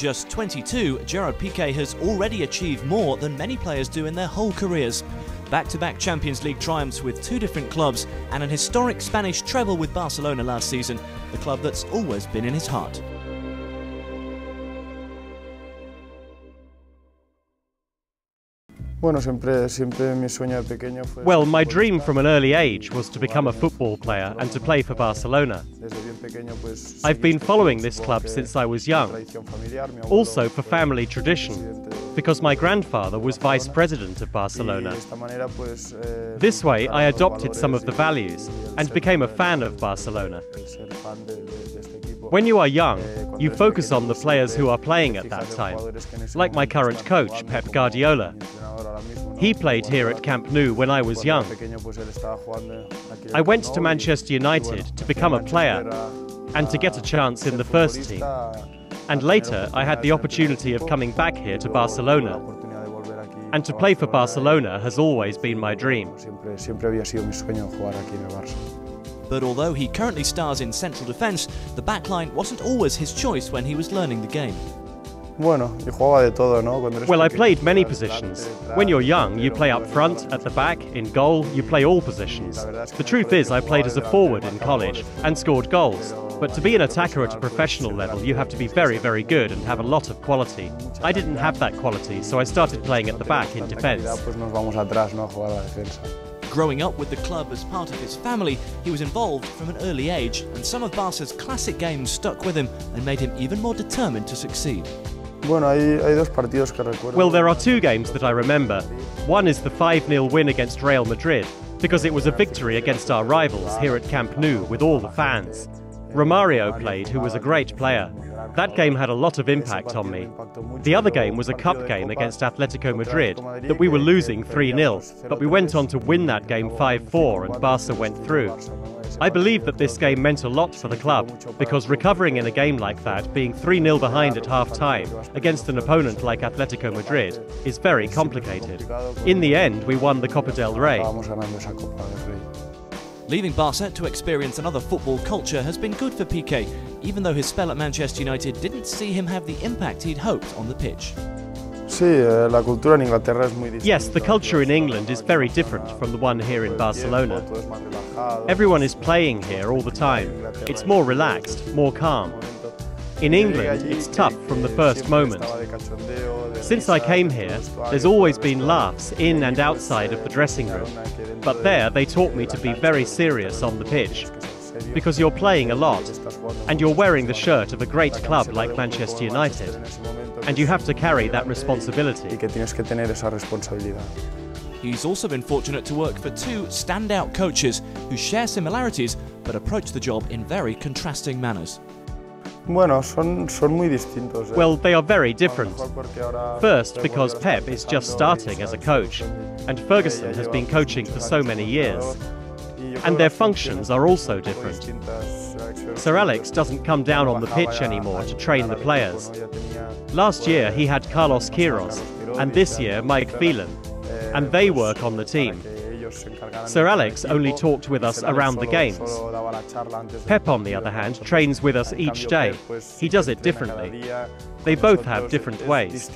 just 22, Gerard Piqué has already achieved more than many players do in their whole careers. Back-to-back Champions League triumphs with two different clubs and an historic Spanish treble with Barcelona last season, the club that's always been in his heart. Well, my dream from an early age was to become a football player and to play for Barcelona. I've been following this club since I was young, also for family tradition, because my grandfather was vice president of Barcelona. This way I adopted some of the values and became a fan of Barcelona. When you are young, you focus on the players who are playing at that time, like my current coach, Pep Guardiola. He played here at Camp Nou when I was young. I went to Manchester United to become a player and to get a chance in the first team. And later I had the opportunity of coming back here to Barcelona. And to play for Barcelona has always been my dream. But although he currently stars in central defence, the backline wasn't always his choice when he was learning the game. Well, I played many positions. When you're young, you play up front, at the back, in goal, you play all positions. The truth is, I played as a forward in college and scored goals. But to be an attacker at a professional level, you have to be very, very good and have a lot of quality. I didn't have that quality, so I started playing at the back in defence. Growing up with the club as part of his family, he was involved from an early age, and some of Barca's classic games stuck with him and made him even more determined to succeed. Well, there are two games that I remember. One is the 5-0 win against Real Madrid, because it was a victory against our rivals here at Camp Nou with all the fans. Romario played, who was a great player. That game had a lot of impact on me. The other game was a cup game against Atletico Madrid that we were losing 3-0, but we went on to win that game 5-4 and Barca went through. I believe that this game meant a lot for the club, because recovering in a game like that, being 3-0 behind at half-time against an opponent like Atletico Madrid, is very complicated. In the end, we won the Copa del Rey. Leaving Barca to experience another football culture has been good for Piqué, even though his spell at Manchester United didn't see him have the impact he'd hoped on the pitch. Yes, the culture in England is very different from the one here in Barcelona. Everyone is playing here all the time. It's more relaxed, more calm. In England, it's tough from the first moment. Since I came here, there's always been laughs in and outside of the dressing room. But there, they taught me to be very serious on the pitch. Because you're playing a lot, and you're wearing the shirt of a great club like Manchester United, and you have to carry that responsibility. He's also been fortunate to work for two standout coaches who share similarities but approach the job in very contrasting manners. Well, they are very different. First, because Pep is just starting as a coach, and Ferguson has been coaching for so many years. And their functions are also different. Sir Alex doesn't come down on the pitch anymore to train the players. Last year he had Carlos Queiroz, and this year Mike Phelan, and they work on the team. Sir Alex only talked with us around the games. Pep, on the other hand, trains with us each day. He does it differently. They both have different ways.